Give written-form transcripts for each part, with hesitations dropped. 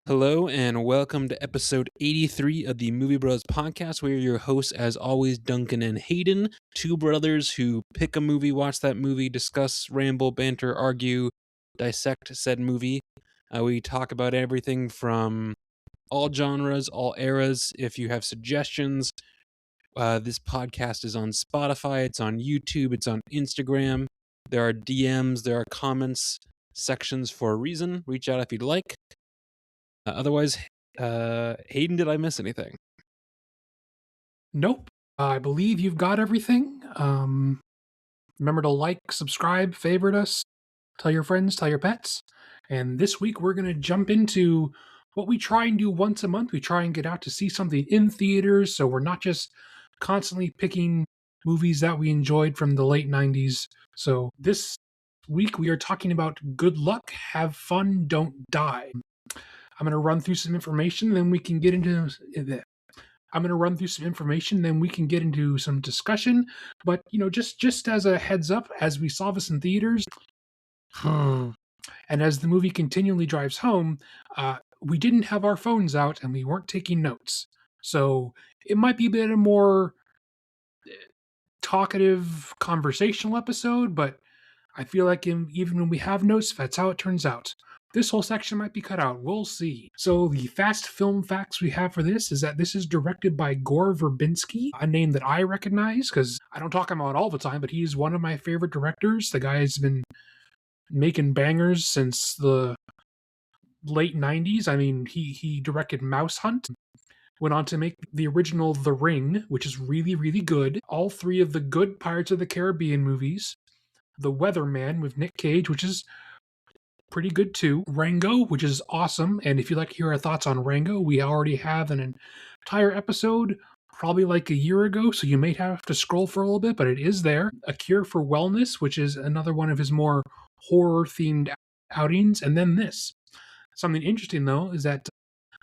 Hello and welcome to episode 83 of the Movie Bros podcast. We're your hosts, as always, Duncan and Hayden, two brothers who pick a movie, watch that movie, discuss, ramble, banter, argue, dissect said movie. We talk about everything from all genres, all eras. If you have suggestions, this podcast is on Spotify, it's on YouTube, it's on Instagram. There are DMs, there are comments sections for a reason. Reach out if you'd like. Otherwise, Hayden, did I miss anything? Nope. I believe you've got everything. Remember to like, subscribe, favorite us, tell your friends, tell your pets. And this week we're going to jump into what we try and do once a month. We try and get out to see something in theaters, so we're not just constantly picking movies that we enjoyed from the late 90s. So this week we are talking about Good Luck, Have Fun, Don't Die. I'm going to run through some information, then we can get into some discussion. But just as a heads up, as we saw this in theaters, and as the movie continually drives home, we didn't have our phones out and we weren't taking notes. So it might be a bit of a more talkative, conversational episode, but I feel like even when we have notes, that's how it turns out. This whole section might be cut out. We'll see. So the fast film facts we have for this is that this is directed by Gore Verbinski, a name that I recognize because I don't talk about all the time, but he's one of my favorite directors. The guy's been making bangers since the late 90s. I mean, he directed Mouse Hunt, went on to make the original The Ring, which is really, really good. All three of the good Pirates of the Caribbean movies. The Weatherman with Nick Cage, which is pretty good too. Rango, which is awesome. And if you'd like to hear our thoughts on Rango, we already have an entire episode, probably like a year ago, so you may have to scroll for a little bit, but it is there. A Cure for Wellness, which is another one of his more horror-themed outings. And then this. Something interesting, though, is that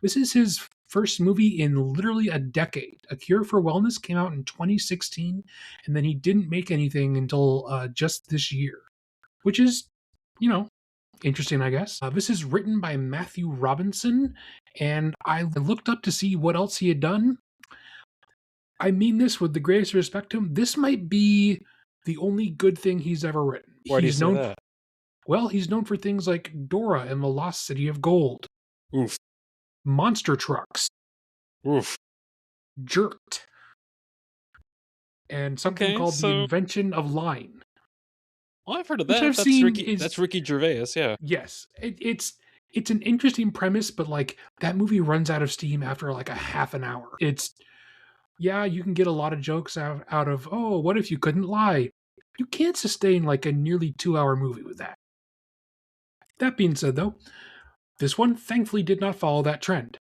this is his first movie in literally a decade. A Cure for Wellness came out in 2016, and then he didn't make anything until just this year, which is, interesting, I guess. This is written by Matthew Robinson, and I looked up to see what else he had done. I mean this with the greatest respect to him. This might be the only good thing he's ever written. Why do you say that? Well, he's known for things like Dora and the Lost City of Gold. Oof. Monster Trucks. Oof. Jerked. And something called The Invention of Lying. Well, I've heard of that. That's Ricky Gervais, yeah. Yes. It's an interesting premise, but like that movie runs out of steam after like a half an hour. You can get a lot of jokes out of, oh, what if you couldn't lie? You can't sustain like a nearly 2-hour movie with that. That being said, though, this one thankfully did not follow that trend.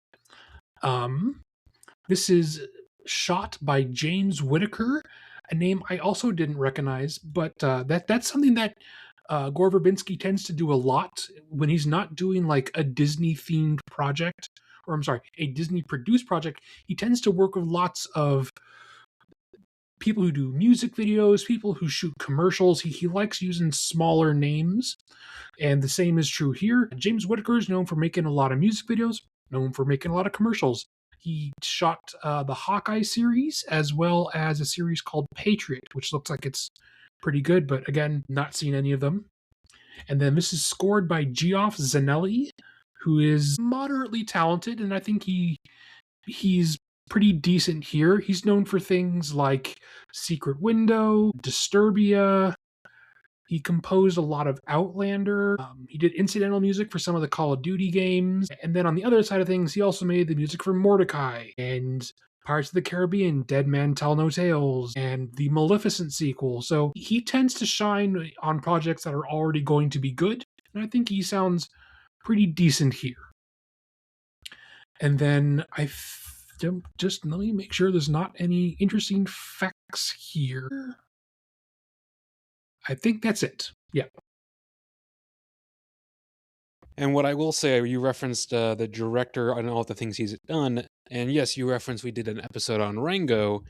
This is shot by James Whitaker, a name I also didn't recognize, but that's something that Gore Verbinski tends to do a lot when he's not doing like a Disney-themed project, or I'm sorry, a Disney-produced project. He tends to work with lots of people who do music videos, people who shoot commercials. He likes using smaller names, and the same is true here. James Whitaker is known for making a lot of music videos, known for making a lot of commercials. He shot the Hawkeye series, as well as a series called Patriot, which looks like it's pretty good, but again, not seen any of them. And then this is scored by Geoff Zanelli, who is moderately talented, and I think he's pretty decent here. He's known for things like Secret Window, Disturbia. He composed a lot of Outlander. He did incidental music for some of the Call of Duty games. And then on the other side of things, he also made the music for Mordecai and Pirates of the Caribbean, Dead Man Tell No Tales, and the Maleficent sequel. So he tends to shine on projects that are already going to be good. And I think he sounds pretty decent here. And then just let me make sure there's not any interesting facts here. I think that's it. Yeah. And what I will say, you referenced the director and all the things he's done. And yes, you referenced we did an episode on Rango.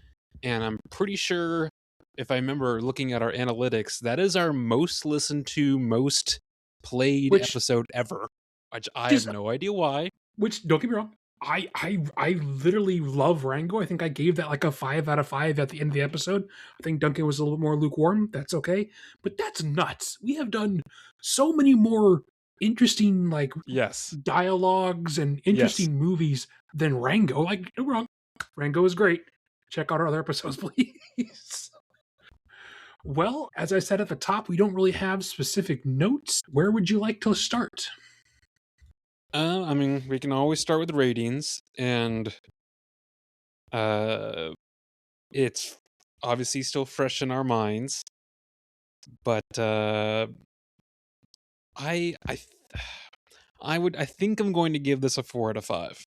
And I'm pretty sure if I remember looking at our analytics, that is our most listened to, most played which episode ever. Which I have just no idea why. which don't get me wrong, I literally love Rango. I think I gave that like a 5 out of 5 at the end of the episode. I think Duncan was a little bit more lukewarm. That's okay, but that's nuts. We have done so many more interesting like Yes. dialogues and Yes. interesting movies than Rango. Like, don't get me wrong, Rango is great. Check out our other episodes, please. Well, as I said at the top, we don't really have specific notes. Where would you like to start? I mean, we can always start with ratings, and uh, it's obviously still fresh in our minds, but I I think I'm going to give this a 4 out of 5.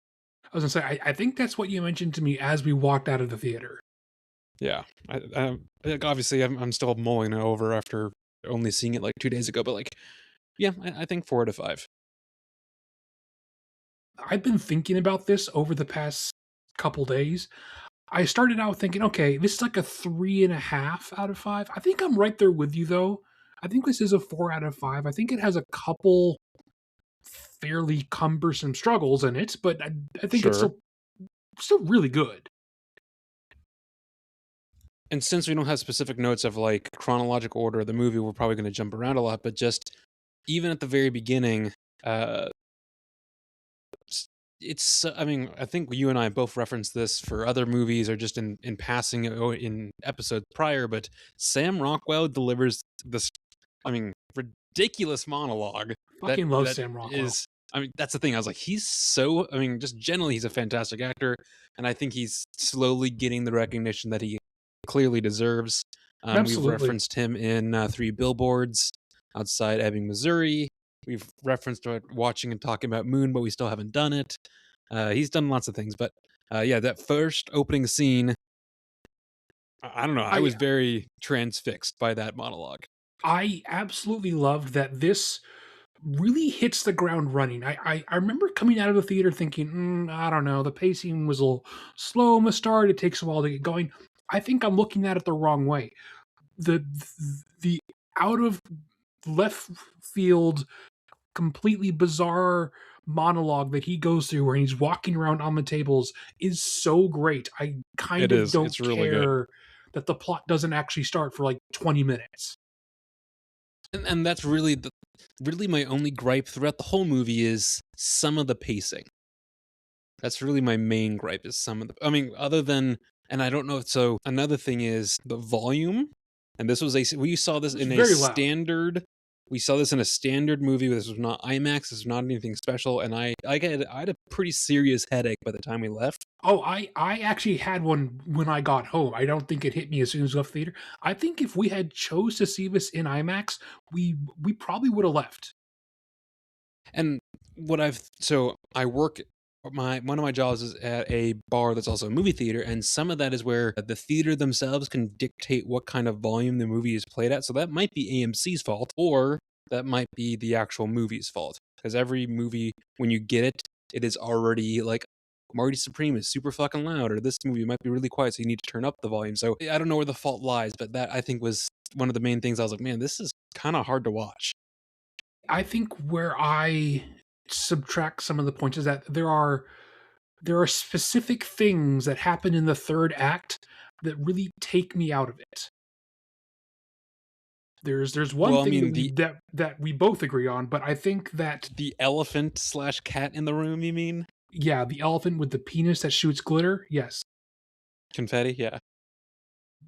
I was gonna say, I think that's what you mentioned to me as we walked out of the theater. Yeah, like, obviously I'm still mulling it over after only seeing it like 2 days ago, but like, yeah, I think 4 out of 5. I've been thinking about this over the past couple days. I started out thinking, okay, this is like a 3.5 out of 5. I think I'm right there with you though. I think this is a 4 out of 5. I think it has a couple fairly cumbersome struggles in it, but I think it's Sure. still really good. And since we don't have specific notes of like chronological order of the movie, we're probably going to jump around a lot. But just even at the very beginning, uh, it's I mean, I think you and I both referenced this for other movies or just in passing in episodes prior, but Sam Rockwell delivers this, I mean, ridiculous monologue Fucking love that Sam Rockwell. is, I mean, that's the thing. I was like, he's so, I mean, just generally he's a fantastic actor, and I think he's slowly getting the recognition that he clearly deserves. We've Absolutely. referenced him in Three Billboards Outside Ebbing, Missouri. We've referenced watching and talking about Moon, but we still haven't done it. He's done lots of things, but yeah, that first opening scene, I don't know. I I was very transfixed by that monologue. I absolutely loved that this really hits the ground running. I remember coming out of the theater thinking, I don't know, the pacing was a little slow in the start. It takes a while to get going. I think I'm looking at it the wrong way. The out of left field, completely bizarre monologue that he goes through where he's walking around on the tables is so great. I kind It of is. don't It's really good. care that the plot doesn't actually start for like 20 minutes. And that's really my only gripe throughout the whole movie is some of the pacing. That's really my main gripe is some of the, I mean, other than, and I don't know, so another thing is the volume. And this was we saw this It was in a very loud. standard, we saw this in a standard movie. This was not IMAX, this was not anything special. And I had a pretty serious headache by the time we left. Oh, I actually had one when I got home. I don't think it hit me as soon as we left the theater. I think if we had chose to see this in IMAX, we probably would have left. And so I work, one of my jobs is at a bar that's also a movie theater, and some of that is where the theater themselves can dictate what kind of volume the movie is played at. So that might be AMC's fault, or that might be the actual movie's fault. Because every movie, when you get it, it is already like Marty Supreme is super fucking loud, or this movie might be really quiet, so you need to turn up the volume. So I don't know where the fault lies, but that I think was one of the main things. I was like, man, this is kind of hard to watch. I think where I subtract some of the points is that there are specific things that happen in the third act that really take me out of it. There's one Well, I thing mean, that we both agree on, but I think that the elephant slash cat in the room, you mean? yeah, the elephant with the penis that shoots glitter, yes. Confetti, yeah.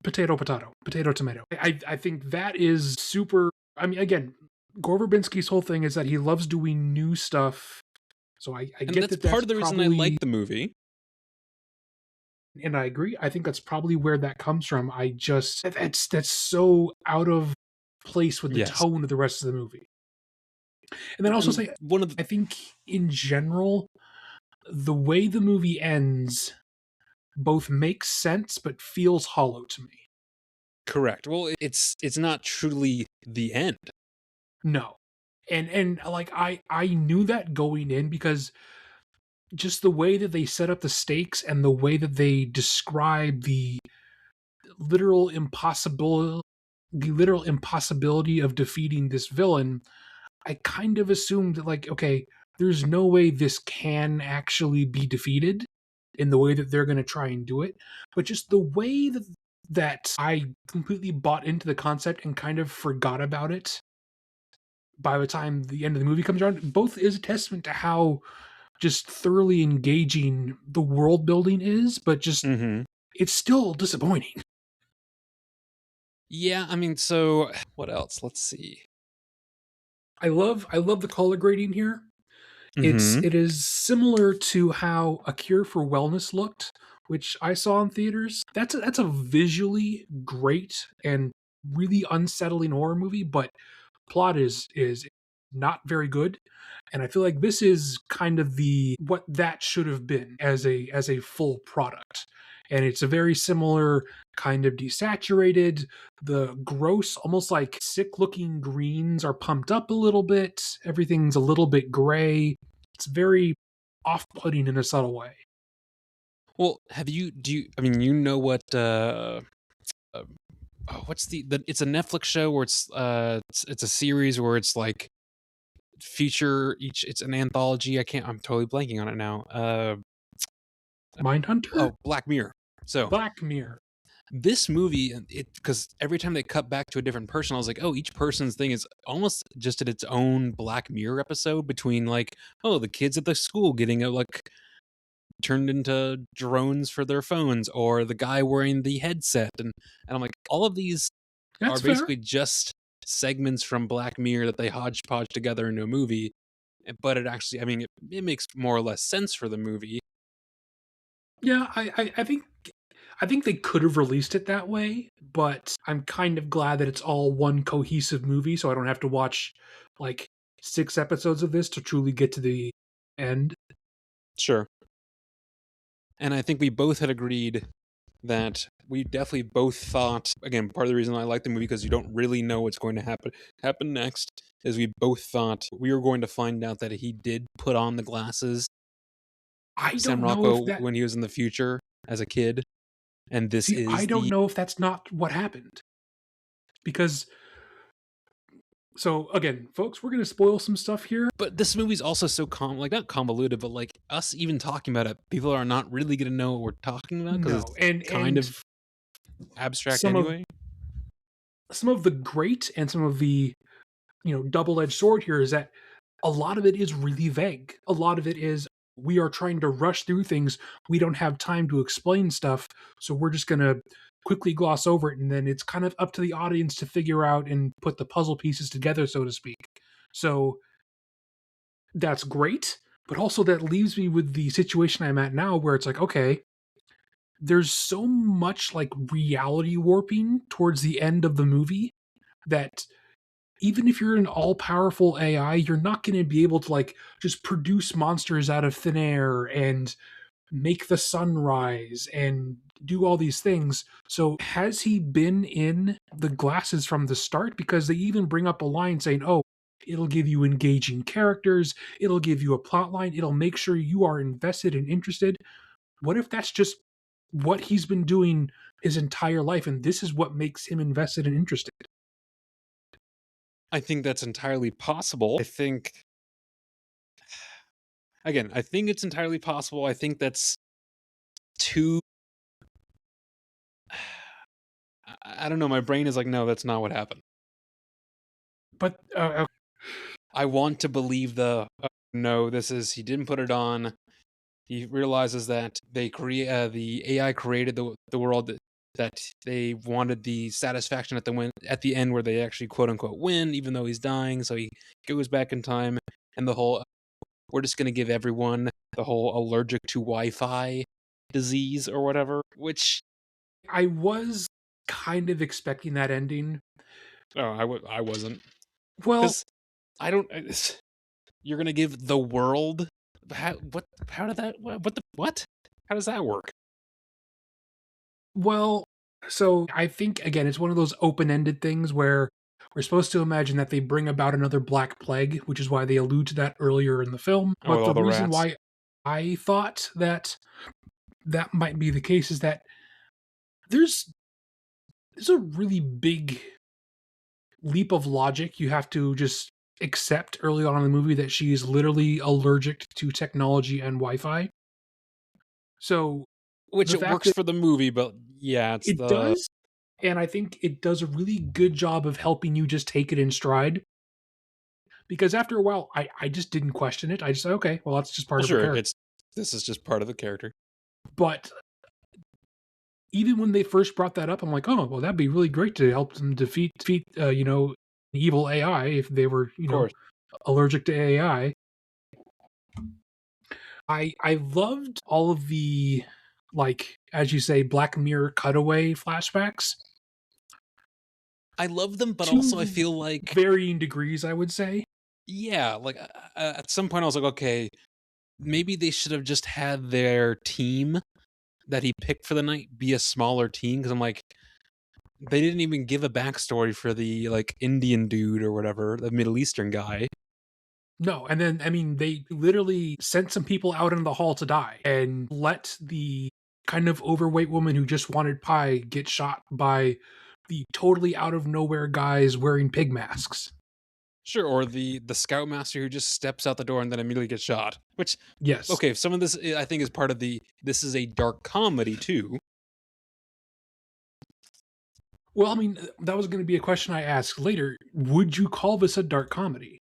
Potato, potato, potato, tomato. I think that is super. I mean, again, Gore Verbinski's whole thing is that he loves doing new stuff. So I And get that's that part that's of the reason I like probably, the movie. and I agree. I think that's probably where that comes from. I just that's so out of place with the Yes. tone of the rest of the movie. And then also And say, one of the I think in general, the way the movie ends both makes sense but feels hollow to me. correct. Well, it's not truly the end. No. And like I knew that going in because just the way that they set up the stakes and the way that they describe literal impossible the literal impossibility of defeating this villain, I kind of assumed that, like, okay, there's no way this can actually be defeated in the way that they're going to try and do it. But just the way that I completely bought into the concept and kind of forgot about it by the time the end of the movie comes around, both is a testament to how just thoroughly engaging the world building is, but just Mm-hmm. it's still disappointing. Yeah, I mean, so what else? Let's see. I love the color grading here. Mm-hmm. It is similar to how A Cure for Wellness looked, which I saw in theaters. That's a visually great and really unsettling horror movie, but plot is not very good. And I feel like this is kind of the what that should have been as a full product. And it's a very similar kind of desaturated. The gross, almost like sick looking greens are pumped up a little bit. Everything's a little bit gray. It's very off putting in a subtle way. Well, I mean, you know what, uh, oh, what's it's a Netflix show where it's a series where it's like it's an anthology. I'm totally blanking on it now. Mindhunter? Oh, Black Mirror. So Black Mirror. this movie, because every time they cut back to a different person, I was like, oh, each person's thing is almost just at its own Black Mirror episode between like, oh, the kids at the school getting like turned into drones for their phones, or the guy wearing the headset, and I'm like, all of these are That's fair. basically just segments from Black Mirror that they hodgepodge together into a movie. But it actually, I mean, it makes more or less sense for the movie. Yeah, I think they could have released it that way, but I'm kind of glad that it's all one cohesive movie, so I don't have to watch like 6 episodes of this to truly get to the end. Sure. And I think we both had agreed that we definitely both thought, again, part of the reason I like the movie, because you don't really know what's going to happen next, is we both thought we were going to find out that he did put on the glasses, I Sam don't know if Rockwell, that when he was in the future as a kid, and this see, I is don't the know if that's not what happened. Because so again, folks, we're gonna spoil some stuff here. but this movie's also so like not convoluted, but like us even talking about it, people are not really going to know what we're talking about because No, it's kind and of abstract some of anyway. some of the great and some of the double-edged sword here is that a lot of it is really vague. A lot of it is we are trying to rush through things. We don't have time to explain stuff, so we're just going to quickly gloss over it, and then it's kind of up to the audience to figure out and put the puzzle pieces together, so to speak. So that's great, but also that leaves me with the situation I'm at now where it's like, okay, there's so much like reality warping towards the end of the movie that even if you're an all-powerful AI, you're not going to be able to like just produce monsters out of thin air and make the sun rise and do all these things. So has he been in the glasses from the start? Because they even bring up a line saying, "Oh, it'll give you engaging characters, it'll give you a plot line, it'll make sure you are invested and interested." What if that's just what he's been doing his entire life and this is what makes him invested and interested? I think that's entirely possible. I think it's entirely possible. I think that's too. I don't know. My brain is like, no, that's not what happened. But I want to believe no. This is he didn't put it on. He realizes that the AI created the world that they wanted the satisfaction at the end where they actually quote unquote win, even though he's dying. So he goes back in time, and the whole we're just going to give everyone the whole allergic to Wi-Fi disease or whatever. Which I was kind of expecting that ending. I wasn't, Well, because I don't. You're going to give the world what? How did that? What the what? How does that work? well, so I think again it's one of those open-ended things where we're supposed to imagine that they bring about another black plague, which is why they allude to that earlier in the film. Oh, with But all the the reason rats. why I thought that that might be the case is that there's There's a really big leap of logic you have to just accept early on in the movie that she is literally allergic to technology and Wi-Fi. So Which the it fact works that for the movie, but yeah, it's it the does, and I think it does a really good job of helping you just take it in stride. Because after a while, I just didn't question it. I just said, okay, well, that's just part well, of her sure, character. this is just part of the character. But even when they first brought that up, I'm like, oh, well, that'd be really great to help them defeat evil AI if they were, Of course. allergic to AI. I loved all of the, like, as you say, Black Mirror cutaway flashbacks I love them, but also I to feel like varying degrees, I would say. yeah, like at some point I was like, okay, maybe they should have just had their team that he picked for the night be a smaller team because I'm like, they didn't even give a backstory for the like Indian dude or whatever, the Middle Eastern guy. No, and then I mean they literally sent some people out in the hall to die and let the kind of overweight woman who just wanted pie get shot by the totally out of nowhere guys wearing pig masks. Sure, or the scoutmaster who just steps out the door and then immediately gets shot. Which Yes. okay, some of this I think is part of the this is a dark comedy too. Well, I mean, that was going to be a question I asked later. Would you call this a dark comedy?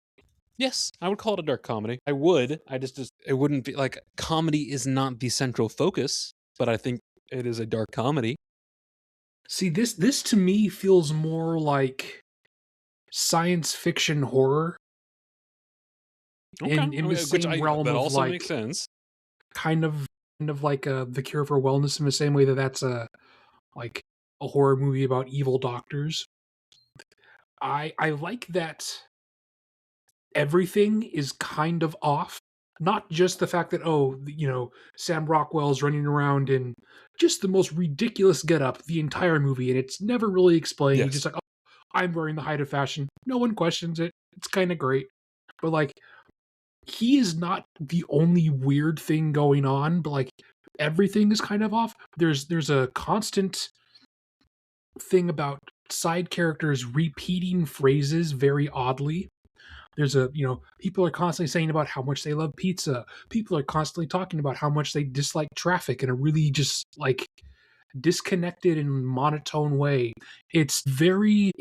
Yes, I would call it a dark comedy. I would. I just it wouldn't be like comedy is not the central focus, but I think it is a dark comedy. See, this to me feels more like science fiction horror Okay, in I the mean, which same I realm that of also makes like sense. kind of like the cure for wellness in the same way that that's a like a horror movie about evil doctors. I like that everything is kind of off. Not just the fact that Sam Rockwell's running around in just the most ridiculous getup the entire movie, and it's never really explained. He's Yes. just like, oh, I'm wearing the height of fashion. No one questions it. It's kind of great, but like he is not the only weird thing going on. But like everything is kind of off. There's a constant thing about side characters repeating phrases very oddly. There's people are constantly saying about how much they love pizza. People are constantly talking about how much they dislike traffic in a really just like disconnected and monotone way. It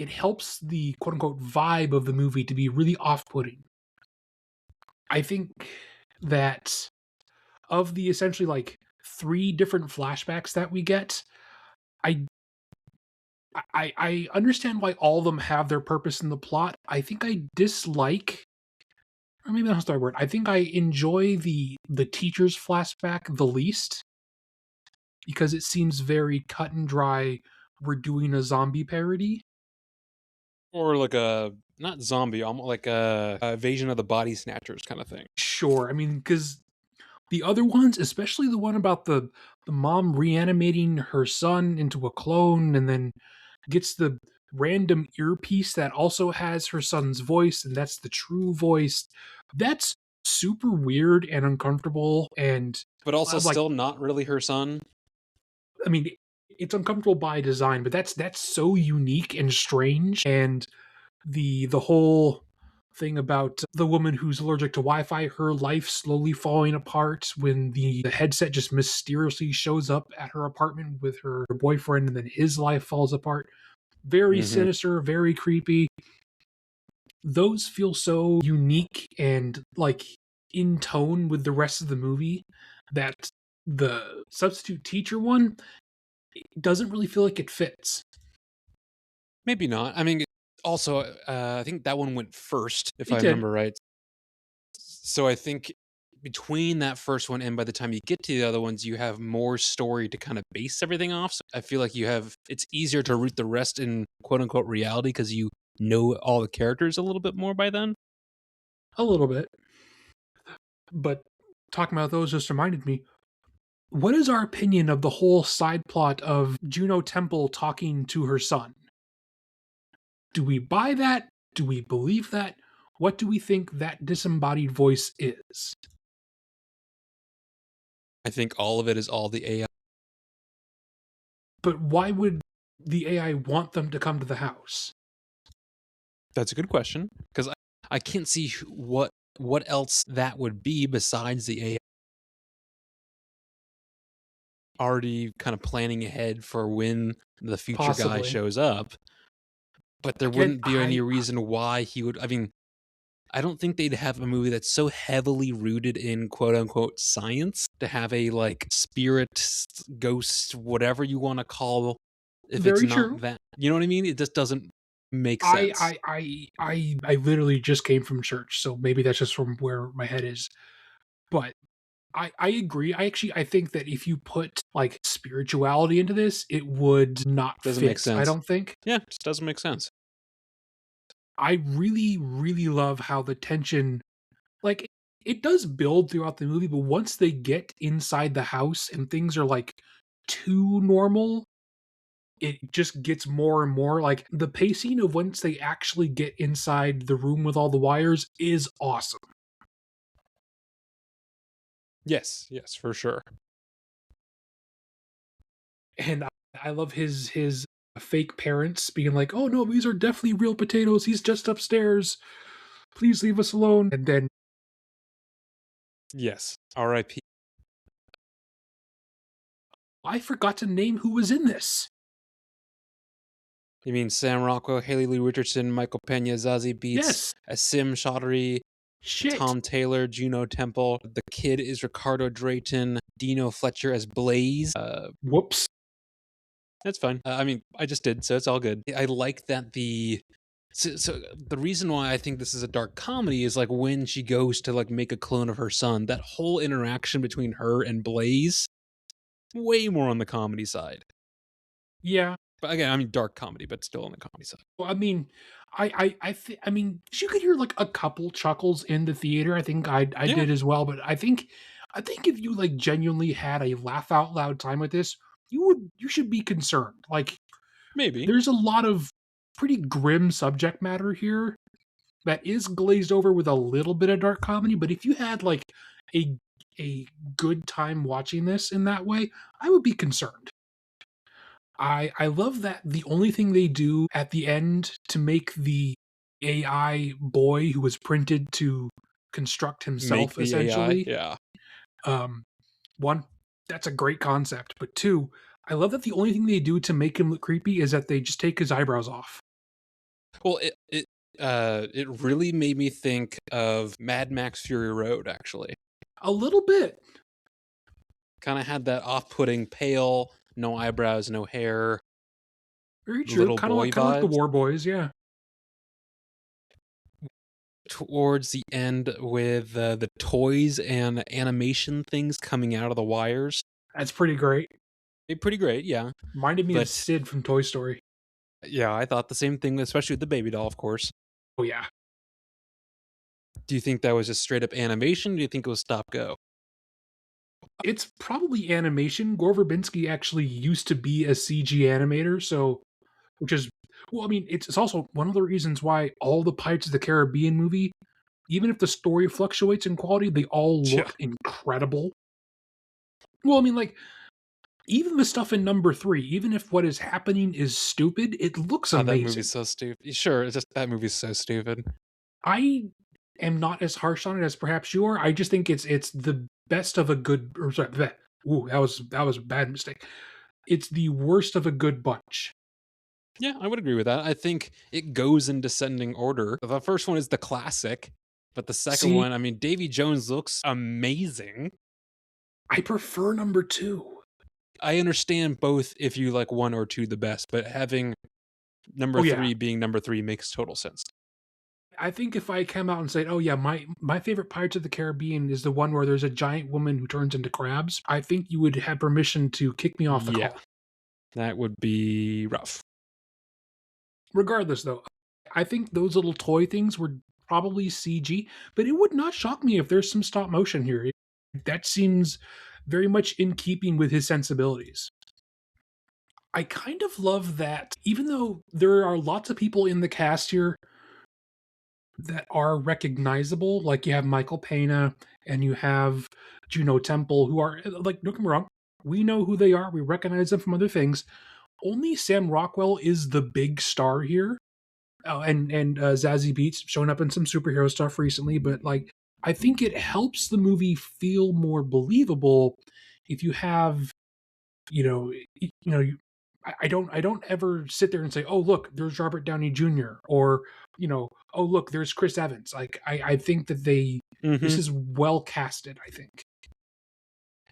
helps the quote unquote vibe of the movie to be really off putting. I think that of the essentially like three different flashbacks that we get, I I understand why all of them have their purpose in the plot. I think I dislike, or maybe that's not the right word. I think I enjoy the teacher's flashback the least because it seems very cut and dry. We're doing a zombie parody. Or like a not zombie, almost like a invasion of the body snatchers kind of thing. Sure, I mean because the other ones, especially the one about the mom reanimating her son into a clone and then gets the random earpiece that also has her son's voice and that's the true voice. That's super weird and uncomfortable and But also like still not really her son. I mean it's uncomfortable by design, but that's so unique and strange. And the whole thing about the woman who's allergic to Wi-Fi, her life slowly falling apart when the headset just mysteriously shows up at her apartment with her boyfriend and then his life falls apart. Very Mhm. sinister, very creepy. Those feel so unique and like in tone with the rest of the movie that the substitute teacher one doesn't really feel like it fits. Maybe not. I mean, also, I think that one went first, if It I did remember right. So I think between that first one and by the time you get to the other ones, you have more story to kind of base everything off. So I feel like it's easier to root the rest in quote unquote reality because you know all the characters a little bit more by then. a little bit, but talking about those just reminded me. What is our opinion of the whole side plot of Juno Temple talking to her son? Do we buy that? Do we believe that? What do we think that disembodied voice is? I think all of it is all the AI. But why would the AI want them to come to the house? That's a good question, because I can't see what else that would be besides the AI already kind of planning ahead for when the future guy Possibly. shows up. But there Again, wouldn't be any reason why he would. I mean, I don't think they'd have a movie that's so heavily rooted in quote unquote science to have a like spirit, ghost, whatever you want to call, if it's very not true. that. You know what I mean? It just doesn't make I sense. I I literally just came from church, so maybe that's just from where my head is. But I agree. I think that if you put like spirituality into this, it would not Doesn't make fit. I sense. don't think. Yeah, it just doesn't make sense. I really, really love how the tension, like, it does build throughout the movie, but once they get inside the house and things are like too normal, it just gets more and more like the pacing of once they actually get inside the room with all the wires is awesome. Yes, yes, for sure. And I love his fake parents being like, "Oh no, these are definitely real potatoes. He's just upstairs. Please leave us alone." And then Yes. R.I.P. I forgot to name who was in this. You mean Sam Rockwell, Haley Lee Richardson, Michael Pena, Zazie Beetz, Yes. Asim Chaudhry, Shit. Tom Taylor, Juno Temple. The kid is Ricardo Drayton. Dino Fletcher as Blaze. Whoops. That's fine. I mean, I just did, so it's all good. I like that so the reason why I think this is a dark comedy is like when she goes to like make a clone of her son. That whole interaction between her and Blaze, way more on the comedy side. Yeah. But again, I mean dark comedy, but still on the comedy side. Well, I mean, I mean, you could hear like a couple chuckles in the theater. I think I Yeah, did as well, but I think if you like genuinely had a laugh out loud time with this, you should be concerned. Like maybe. there's a lot of pretty grim subject matter here that is glazed over with a little bit of dark comedy, but if you had like a a good time watching this in that way, I would be concerned. I love that the only thing they do at the end to make the AI boy who was printed to construct Make himself the AI. essentially. Yeah. Um, one, that's a great concept, but two, I love that the only thing they do to make him look creepy is that they just take his eyebrows off. Well, it really made me think of Mad Max Fury Road. Actually, A little bit. kind of had that off-putting, pale, no eyebrows, no hair, Very true. little Kind of boy like the vibes. War Boys, yeah. Towards the end, with the toys and animation things coming out of the wires, That's pretty great. pretty great, yeah. Reminded me of But Sid from Toy Story. yeah, I thought the same thing, especially with the baby doll, of course. Oh yeah. Do you think that was just straight up animation? Or do you think it was stop go? It's probably animation. Gore Verbinski actually used to be a CG animator, so which is well, I mean, it's also one of the reasons why all the Pirates of the Caribbean movie, even if the story fluctuates in quality, they all Yeah. look incredible. Well, I mean, like even the stuff in number three, even if what is happening is stupid, it looks Oh, that amazing. movie's so stupid. Sure, it's just that movie's so stupid. I am not as harsh on it as perhaps you are. I just think it's the best of a good. Or sorry, bleh. Ooh, that was a bad mistake. It's the worst of a good bunch. Yeah, I would agree with that. I think it goes in descending order. The first one is the classic, but the second See, one, I mean, Davy Jones looks amazing. I prefer number two. I understand both if you like one or two the best, but having number Oh yeah, three being number three makes total sense. I think if I come out and say, "Oh yeah, my favorite Pirates of the Caribbean is the one where there's a giant woman who turns into crabs," I think you would have permission to kick me off the Yeah, call. that would be rough. Regardless, though, I think those little toy things were probably CG, but it would not shock me if there's some stop motion here. That seems very much in keeping with his sensibilities. I kind of love that, even though there are lots of people in the cast here that are recognizable, like you have Michael Pena and you have Juno Temple, who are like, don't get me wrong, we know who they are, we recognize them from other things. only Sam Rockwell is the big star here. And Zazie Beetz showing up in some superhero stuff recently, but like I think it helps the movie feel more believable if you have, I don't ever sit there and say, oh look, there's Robert Downey Jr. or oh look, there's Chris Evans. Like I think that this Mm-hmm. is well casted. I think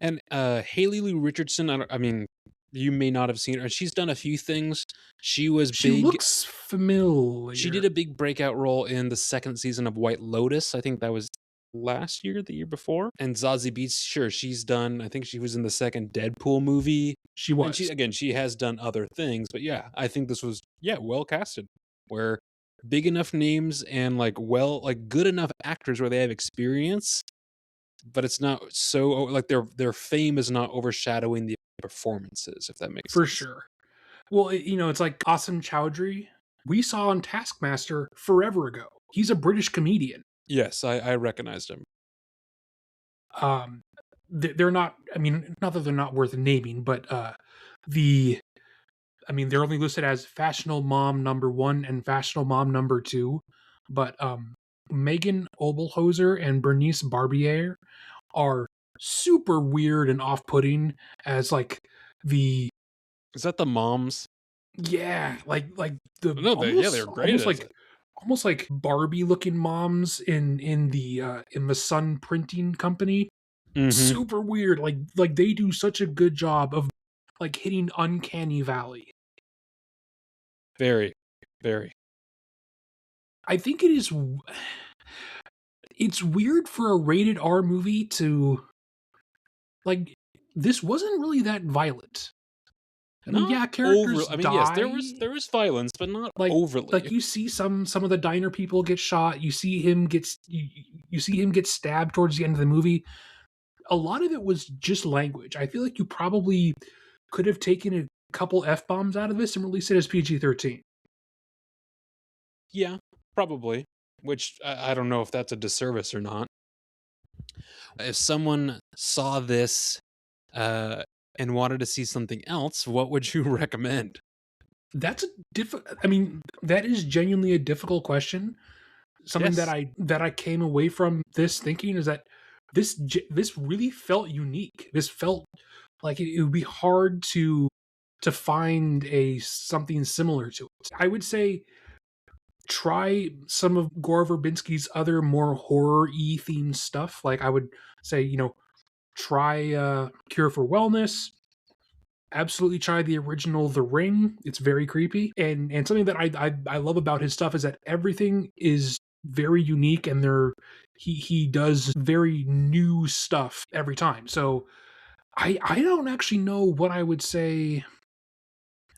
And Haley Lou Richardson, I mean, you may not have seen her. She's done a few things. She was she big. looks She familiar. did a big breakout role in the second season of White Lotus. I think that was last year, the year before. And Zazie Beetz, sure, she's done. I think she was in the second Deadpool movie. She And was she has done other things. But yeah, I think this was well casted. Where big enough names and like good enough actors where they have experience, but it's not so like their fame is not overshadowing the performances, if that makes for sense. sure. Well, it's like Qasim Chowdhury we saw on Taskmaster forever ago. He's a British comedian. Yes, I recognized him. Um, they're not. I mean, not that they're not worth naming, but the. I mean, they're only listed as Fashionable Mom #1 and Fashionable Mom #2, but Megan Obelhoser and Bernice Barbier are super weird and off-putting as like the Is that the moms? yeah, like the No, they almost were great almost as like it. almost like Barbie looking moms in the Sun Printing Company. Mm-hmm. Super weird. Like they do such a good job of like hitting uncanny valley. Very, very. I think it's weird for a rated R movie to like this wasn't really that violent. I mean, Not yeah, over. characters I mean, yes, die. there was violence, but not like overly. you see some of the diner people get shot. You see him you see him get stabbed towards the end of the movie. A lot of it was just language. I feel like you probably could have taken a couple F-bombs out of this and released it as PG-13. Yeah, probably. Which I don't know if that's a disservice or not. If someone saw this uh, and wanted to see something else, what would you recommend? That's a I mean, that is genuinely a difficult question. Something Yes, that I came away from this thinking is that this really felt unique. This felt like it would be hard to find a something similar to it. I would say try some of Gore Verbinski's other more horror-y themed stuff. Like I would say, try Cure for Wellness. Absolutely try the original The Ring. It's very creepy. And something that I love about his stuff is that everything is very unique and he does very new stuff every time. So I don't actually know what I would say.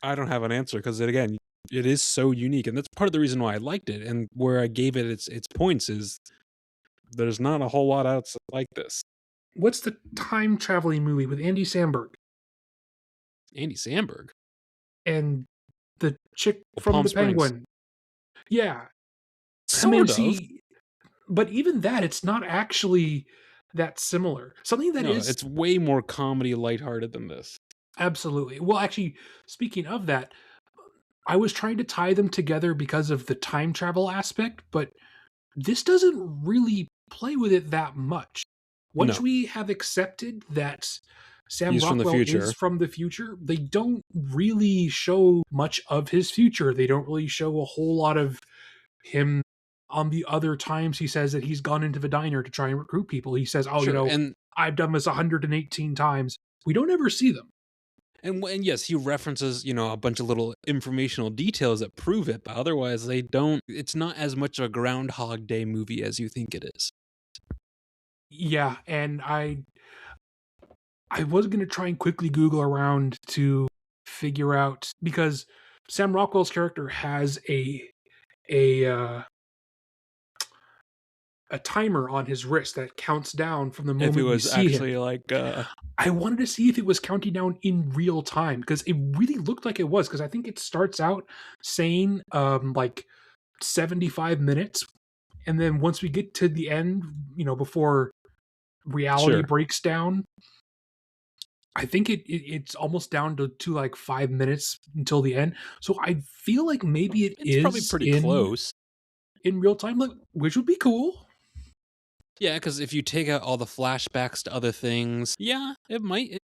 I don't have an answer because again, it is so unique, and that's part of the reason why I liked it, and where I gave it its points is there's not a whole lot else like this. What's the time traveling movie with Andy Samberg Andy Samberg, and the chick well, from Palm The Springs, Penguin? Yeah. I mean, sort of. see, but even that, it's not actually that similar. Something that No, is it's way more comedy, lighthearted than this. absolutely well. Actually, speaking of that, I was trying to tie them together because of the time travel aspect, but this doesn't really play with it that much. Once No, we have accepted that Sam he's from the Rockwell is future. from the future, they don't really show much of his future. They don't really show a whole lot of him on the other times he says that he's gone into the diner to try and recruit people. He says, "Oh, Sure, and I've done this 118 times." We don't ever see them. and yes, he references a bunch of little informational details that prove it, but otherwise they don't. It's not as much of a Groundhog Day movie as you think it is. Yeah, and I was going to try and quickly Google around to figure out because Sam Rockwell's character has a uh, a timer on his wrist that counts down from the If it moment we was see him. actually like, I wanted to see if it was counting down in real time because it really looked like it was because I think it starts out saying like 75 minutes and then once we get to the end, before reality sure, breaks down, I think it's almost down to like 5 minutes until the end. So I feel like maybe it It's probably is pretty close. in real time, like, which would be cool. Yeah, because if you take out all the flashbacks to other things, yeah, it might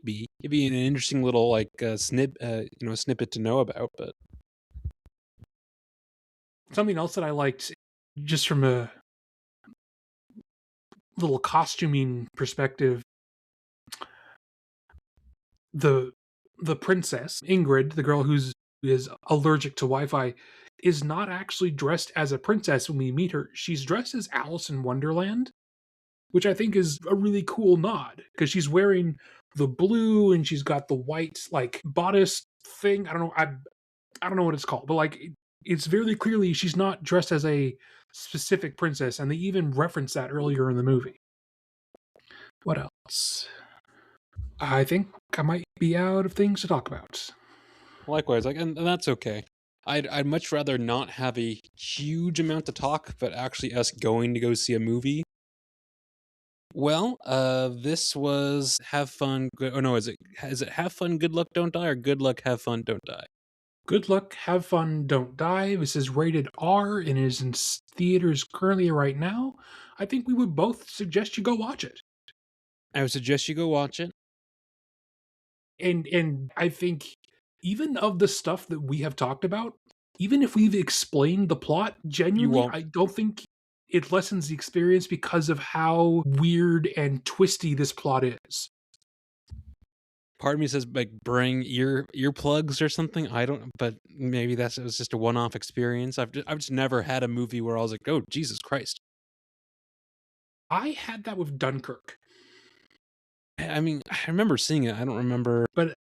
be. It'd be an interesting little like snippet to know about. But Something else that I liked, just from a little costuming perspective, the the princess Ingrid, the girl who is allergic to Wi-Fi, is not actually dressed as a princess when we meet her. She's dressed as Alice in Wonderland, which I think is a really cool nod because she's wearing the blue and she's got the white like bodice thing. I don't know what it's called, but like it's very clearly she's not dressed as a specific princess, and they even reference that earlier in the movie. What else? I think I might be out of things to talk about. likewise, like, and that's okay. I'd much rather not have a huge amount to talk, but actually us going to go see a movie. Well, this was have fun. Oh no, is it have fun, good luck, don't die, or good luck, have fun, don't die? Good luck, have fun, don't die. This is rated R and is in theaters currently right now. I think we would both suggest you go watch it. I would suggest you go watch it. And I think even of the stuff that we have talked about, even if we've explained the plot, You genuinely, won't. I don't think it lessens the experience because of how weird and twisty this plot is. Part of me says like bring earplugs or something. I don't, but maybe it was just a one-off experience. I've just never had a movie where I was like, oh Jesus Christ. I had that with Dunkirk, I mean, I remember seeing it. I don't remember. but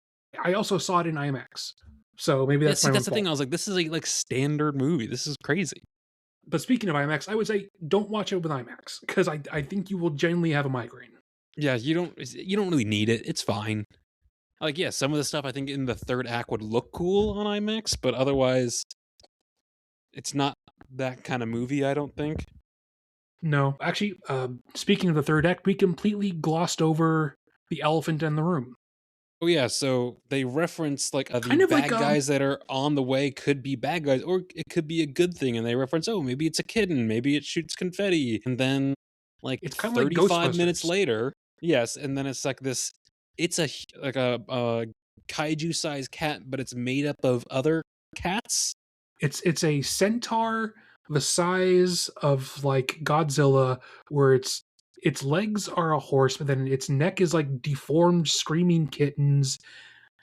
I also saw it in IMAX. So maybe Yeah, that's see, my own that's the fault. thing. I was like, this is a like standard movie. This is crazy. But speaking of IMAX, I would say don't watch it with IMAX because I think you will genuinely have a migraine. Yeah, you don't really need it. It's fine. Like, yeah, some of the stuff I think in the third act would look cool on IMAX, but otherwise, it's not that kind of movie. I don't think. No, actually, speaking of the third act, we completely glossed over the elephant in the room. Oh yeah, so they reference like the Kind of like bad guys that are on the way could be bad guys, or it could be a good thing, and they reference, oh, maybe it's a kitten, maybe it shoots confetti, and then like it's kind of like 35 minutes Ghostbusters. later, yes, and then it's like this, it's like a kaiju sized cat, but it's made up of other cats. It's a centaur the size of like Godzilla, where its legs are a horse, but then its neck is like deformed screaming kittens,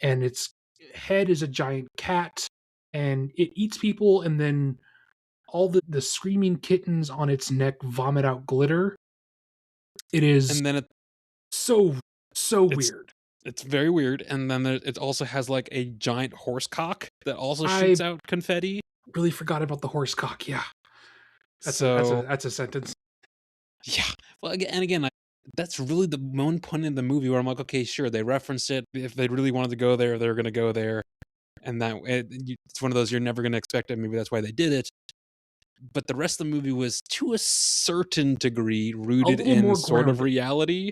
and its head is a giant cat, and it eats people, and then all the screaming kittens on its neck vomit out glitter. It is And then so so it's weird. it's very weird, and then it also has like a giant horse cock that also shoots I out confetti. really forgot about the horse cock. Yeah, So that's a sentence. yeah. Well, again, that's really the one point in the movie where I'm like, okay, sure, they referenced it. If they really wanted to go there, they were going to go there, and it's one of those you're never going to expect it. Maybe that's why they did it. But the rest of the movie was, to a certain degree, A rooted little in more sort of grounded. reality.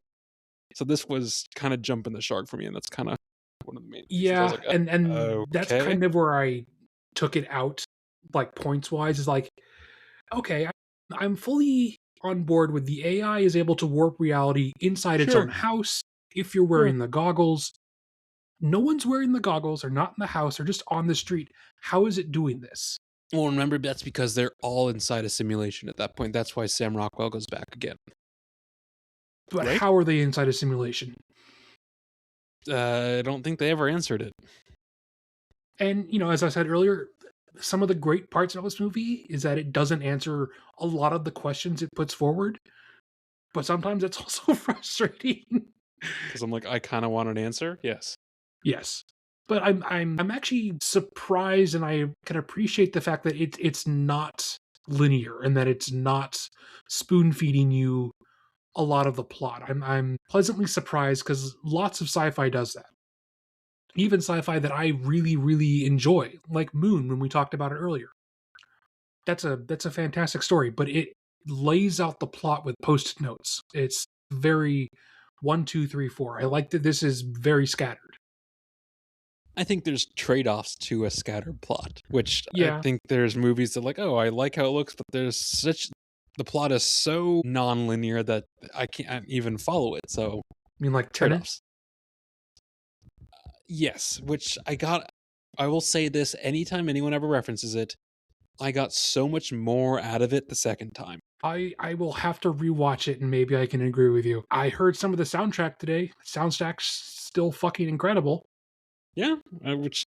So this was kind of jumping the shark for me, and that's kind of one of the main reasons I was Yeah, like, and that's okay, kind of where I took it out, like points wise, is like, okay, I'm fully on board with the AI is able to warp reality inside its own sure, house if you're sure. wearing the goggles. No one's wearing the goggles, they're not in the house, they're just on the street. How is it doing this? Well, remember, that's because they're all inside a simulation at that point. That's why Sam Rockwell goes back again, But right? how are they inside a simulation? I don't think they ever answered it. And, as I said earlier, some of the great parts of this movie is that it doesn't answer a lot of the questions it puts forward, but sometimes it's also frustrating. Because I'm like, I kind of want an answer. Yes. Yes. But I'm actually surprised, and I can appreciate the fact that it's not linear and that it's not spoon feeding you a lot of the plot. I'm pleasantly surprised because lots of sci-fi does that. Even sci-fi that I really, really enjoy, like Moon when we talked about it earlier. That's a fantastic story, but it lays out the plot with post-it notes. It's very 1, 2, 3, 4. I like that this is very scattered. I think there's trade-offs to a scattered plot, which I Yeah, think there's movies that like, oh, I like how it looks, but the plot is so non-linear that I can't even follow it. So I mean, like Tenet. trade-offs. Yes, which I will say this anytime anyone ever references it, I got so much more out of it the second time. I will have to rewatch it and maybe I can agree with you. I heard some of the soundtrack today. Soundtrack's still fucking incredible. Yeah, which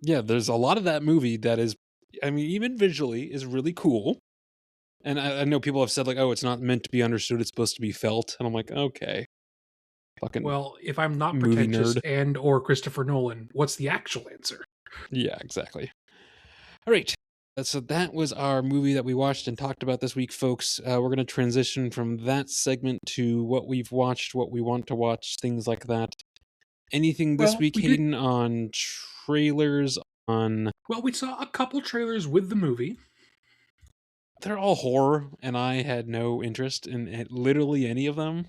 yeah, there's a lot of that movie that is, I mean, even visually is really cool. And I know people have said like, oh, it's not meant to be understood; it's supposed to be felt. And I'm like, okay, fucking Well, if I'm not movie pretentious nerd. and or Christopher Nolan, what's the actual answer? Yeah, exactly. All right. So that was our movie that we watched and talked about this week, folks. We're going to transition from that segment to what we've watched, what we want to watch, things like that. Anything this Well, week, we did Hayden, on trailers? On well, we saw a couple trailers with the movie. they're all horror, and I had no interest in literally any of them.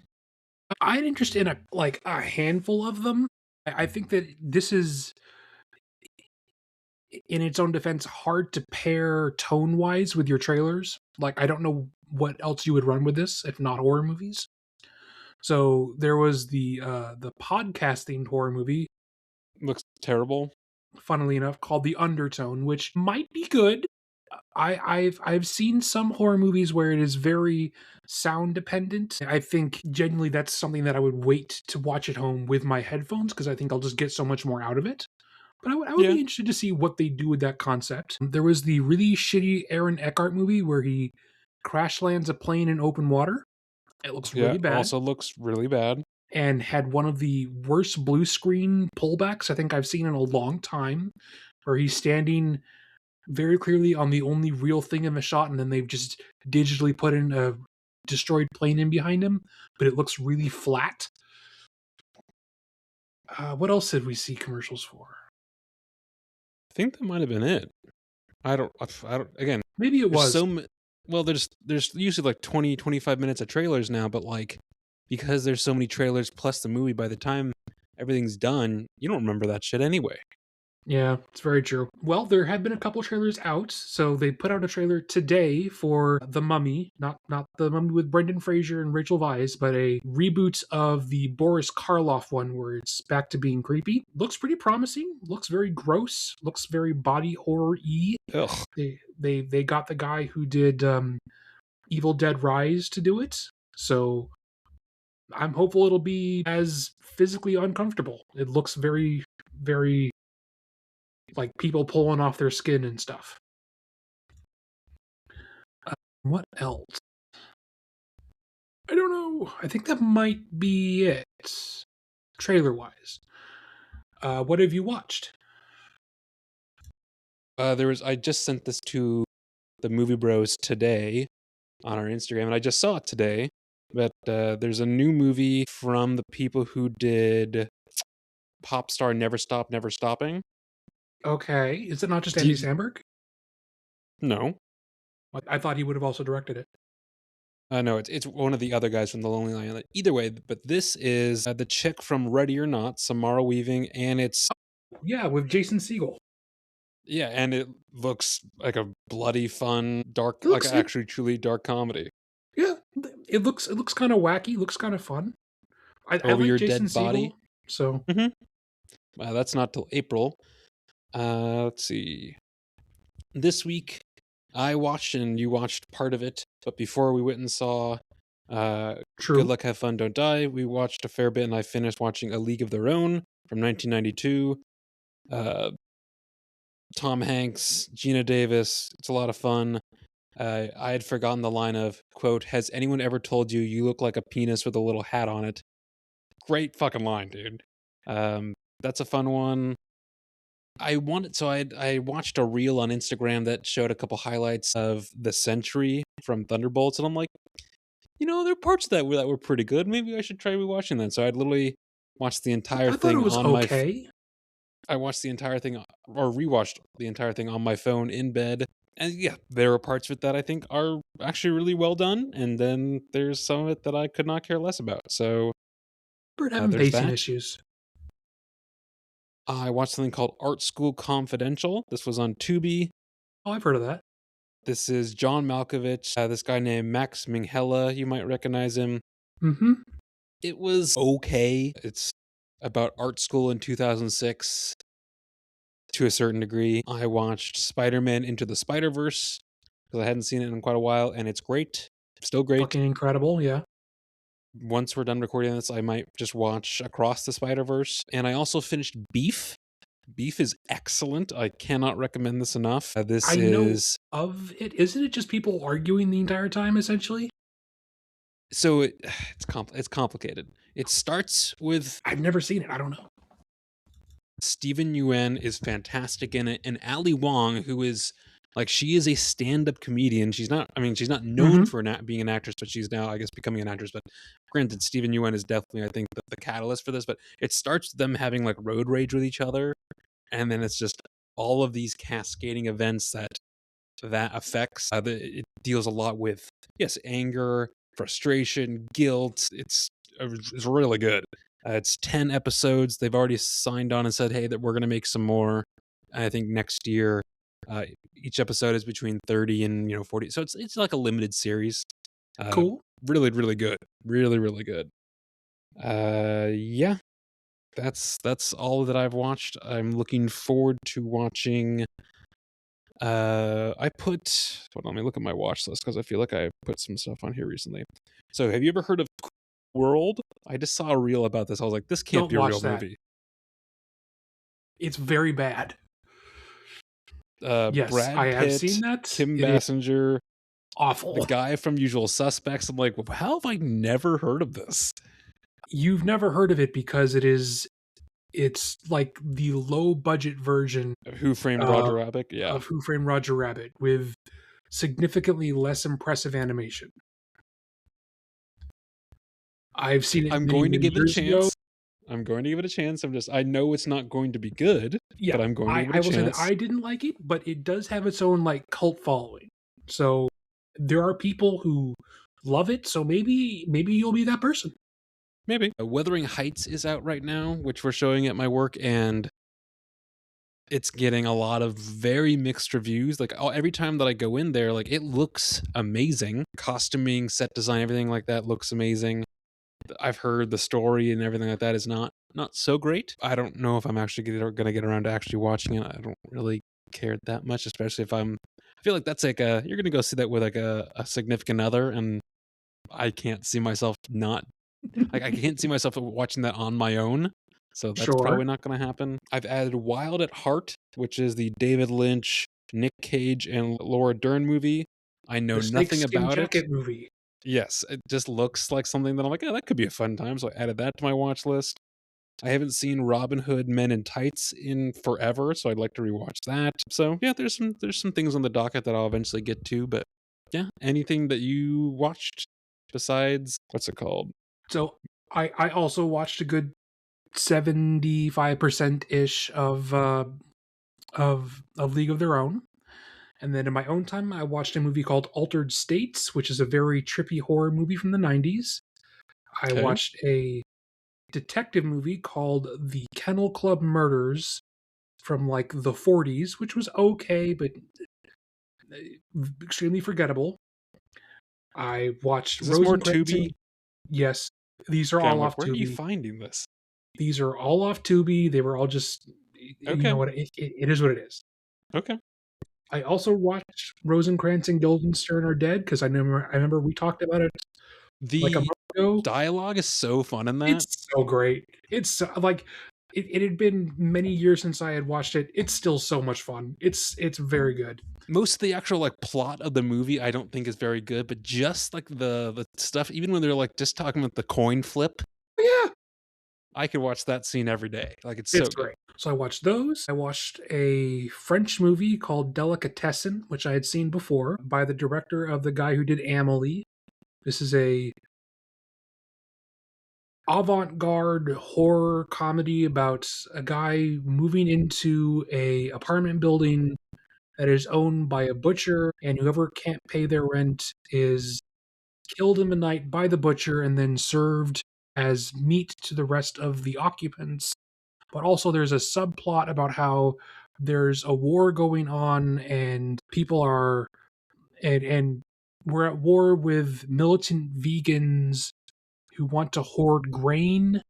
I had interest in a handful of them. I think that this is, in its own defense, hard to pair tone wise with your trailers. Like, I don't know what else you would run with this if not horror movies. So there was the podcast themed horror movie, Looks terrible. funnily enough, called The Undertone, which might be good. I've seen some horror movies where it is very sound dependent. I think genuinely that's something that I would wait to watch at home with my headphones because I think I'll just get so much more out of it. But I would Yeah, be interested to see what they do with that concept. There was the really shitty Aaron Eckhart movie where he crash lands a plane in open water. It looks yeah. really bad Also looks really bad. and had one of the worst blue screen pullbacks I think I've seen in a long time, where he's standing very clearly on the only real thing in the shot, and then they've just digitally put in a destroyed plane in behind him, but it looks really flat. What else did we see commercials for? I think that might have been it. I don't. Again, Maybe it there's was. well, there's usually like 20, 25 minutes of trailers now, but like because there's so many trailers plus the movie, by the time everything's done, you don't remember that shit anyway. Yeah, it's very true. Well, there have been a couple trailers out. So they put out a trailer today for The Mummy, not The Mummy with Brendan Fraser and Rachel Weisz, but a reboot of the Boris Karloff one where it's back to being creepy. Looks pretty promising. Looks very gross. Looks very body horror-y. Ugh. They got the guy who did Evil Dead Rise to do it. So I'm hopeful it'll be as physically uncomfortable. It looks very, very like people pulling off their skin and stuff. What else? I don't know. I think that might be it, trailer wise. What have you watched? I just sent this to the Movie Bros today on our Instagram, and I just saw it today. But there's a new movie from the people who did Pop Star Never Stop Never Stopping. Okay, is it not just Do Andy you, Samberg? no, I thought he would have also directed it. no, it's one of the other guys from The Lonely Island. Either way, but this is the chick from Ready or Not, Samara Weaving, and it's Yeah, with Jason Segel. yeah, and it looks like a bloody fun, dark, It like looks it. actually truly dark comedy. Yeah, it looks kind of wacky. Looks kind of fun. I Over like your Jason dead body. Segel, so Hmm. That's not till April. Let's see. This week, I watched and you watched part of it, but before we went and saw uh, Good true. Luck, Have Fun, Don't Die, we watched a fair bit, and I finished watching A League of Their Own from 1992. Uh, Tom Hanks, Gina Davis. It's a lot of fun. I had forgotten the line of, quote, has anyone ever told you you look like a penis with a little hat on it? Great fucking line, dude. That's a fun one. I watched a reel on Instagram that showed a couple highlights of The Century from Thunderbolts, and I'm like, there are parts of that were pretty good. Maybe I should try rewatching that. So I'd literally watched the entire I thought it thing was on okay. I watched the entire thing or rewatched the entire thing on my phone in bed. And yeah, there are parts of it that I think are actually really well done, and then there's some of it that I could not care less about. So Bert having There's pacing that. issues. I watched something called Art School Confidential. This was on Tubi. Oh, I've heard of that. This is John Malkovich, this guy named Max Minghella. You might recognize him. Mm-hmm. It was okay. It's about art school in 2006 to a certain degree. I watched Spider-Man Into the Spider-Verse because I hadn't seen it in quite a while, and it's great. Still great. Fucking incredible, yeah. Once we're done recording this, I might just watch Across the Spider-Verse. And I also finished Beef. Beef is excellent. I cannot recommend this enough. This I know is of it. Isn't it just people arguing the entire time, essentially? so it's complicated. It starts with I've never seen it. I don't know. Steven Yeun is fantastic in it, and Ali Wong, who is like she is a stand-up comedian. She's not. I mean, she's not known Mm-hmm. for being an actress, but she's now, I guess, becoming an actress. But granted, Steven Yeun is definitely, I think, the catalyst for this. But it starts with them having like road rage with each other, and then it's just all of these cascading events that affects. It deals a lot with, yes, anger, frustration, guilt. It's really good. It's 10 episodes. They've already signed on and said, hey, that we're going to make some more. I think next year. Each episode is between 30 and 40. So it's like a limited series. Cool. Really, really good. Really, really good. Yeah. That's all that I've watched. I'm looking forward to watching. Hold on, let me look at my watch list because I feel like I put some stuff on here recently. So have you ever heard of World? I just saw a reel about this. I was like, this can't Don't be a watch real that. movie. It's very bad. Yes, Brad I have Pitt, seen that. Kim It is Basinger, awful. the guy from Usual Suspects. I'm like, well, how have I never heard of this? You've never heard of it because it's like the low budget version Who Framed Roger Rabbit? Yeah. of Who Framed Roger Rabbit with significantly less impressive animation. I've seen it I'm many, going to many give it a years ago. chance. I'm going to give it a chance. I know it's not going to be good, Yeah, but I'm going to give it I a will say that chance. I didn't like it, but it does have its own like cult following. So there are people who love it. So maybe you'll be that person. Maybe. Wuthering Heights is out right now, which we're showing at my work, and it's getting a lot of very mixed reviews. Like every time that I go in there, like it looks amazing. Costuming, set design, everything like that looks amazing. I've heard the story and everything like that is not so great. I don't know if I'm actually going to get around to actually watching it. I don't really care that much, especially if I feel like that's like you're going to go see that with like a significant other, and I can't see myself not like I can't see myself watching that on my own. So that's Sure. probably not going to happen. I've added Wild at Heart, which is the David Lynch, Nick Cage, and Laura Dern movie. I know The nothing snakeskin about it. jacket movie. Yes, it just looks like something that I'm like, oh, that could be a fun time. So I added that to my watch list. I haven't seen Robin Hood Men in Tights in forever, so I'd like to rewatch that. So yeah, there's some things on the docket that I'll eventually get to. But yeah, anything that you watched besides what's it called? So I also watched a good 75% ish of League of Their Own. And then in my own time, I watched a movie called Altered States, which is a very trippy horror movie from the 90s. I Okay. watched a detective movie called The Kennel Club Murders from like the 40s, which was okay, but extremely forgettable. I watched Is this more Rosencrantz Tubi? and yes, these are Okay, I'm all like, off where are you Tubi. finding this? These are all off Tubi. They were all just, you know Okay. what, it is what it is. Okay. I also watched Rosencrantz and Guildenstern Are Dead because I remember we talked about it like a The month ago. dialogue is so fun in that. It's so great. It's so, like it had been many years since I had watched it. It's still so much fun. It's very good. Most of the actual like plot of the movie I don't think is very good, but just like the stuff, even when they're like just talking about the coin flip, Yeah, I could watch that scene every day. Like it's it's so good. great. So I watched those. I watched a French movie called Delicatessen, which I had seen before by the director of the guy who did Amelie. This is a avant-garde horror comedy about a guy moving into a apartment building that is owned by a butcher, and whoever can't pay their rent is killed in the night by the butcher and then served as meat to the rest of the occupants. But also, there's a subplot about how there's a war going on, and people are and we're at war with militant vegans who want to hoard grain,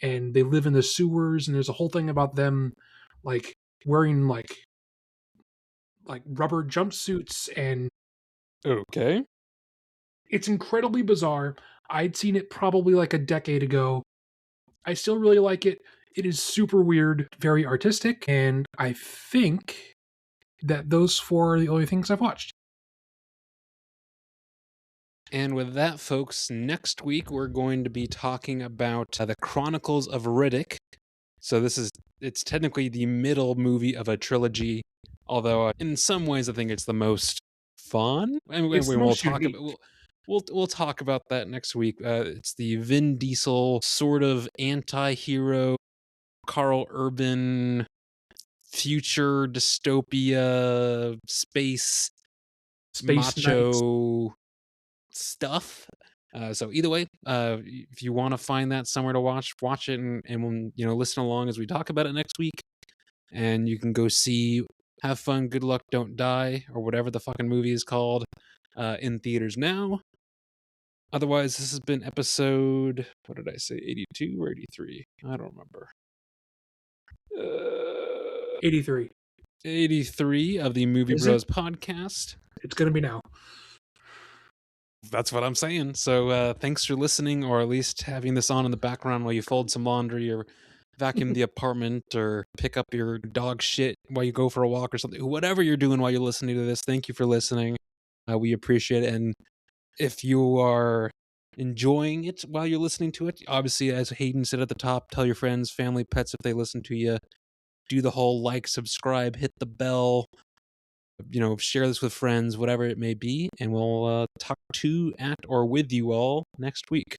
and they live in the sewers, and there's a whole thing about them like wearing like rubber jumpsuits, and Okay. it's incredibly bizarre. I'd seen it probably like a decade ago. I still really like it. It is super weird, very artistic, and I think that those four are the only things I've watched. And with that, folks, next week we're going to be talking about the Chronicles of Riddick. So it's technically the middle movie of a trilogy, although in some ways I think it's the most fun. And It's the we'll most talk unique. about we'll talk about that next week. It's the Vin Diesel sort of anti-hero, Carl Urban future dystopia space Space Knights. macho stuff. So either way, if you want to find that somewhere to watch it, and listen along as we talk about it next week. And you can go see Have Fun, Good Luck, Don't Die, or whatever the fucking movie is called, in theaters now. Otherwise, this has been episode, what did I say, 82 or 83? I don't remember. 83. 83 of the Movie Is it? Bros podcast. It's going to be now. That's what I'm saying. So thanks for listening, or at least having this on in the background while you fold some laundry or vacuum the apartment or pick up your dog shit while you go for a walk or something. Whatever you're doing while you're listening to this, thank you for listening. We appreciate it. And if you are enjoying it while you're listening to it, obviously, as Hayden said at the top, tell your friends, family, pets if they listen to you. Do the whole like, subscribe, hit the bell, share this with friends, whatever it may be, and we'll talk to, at, or with you all next week.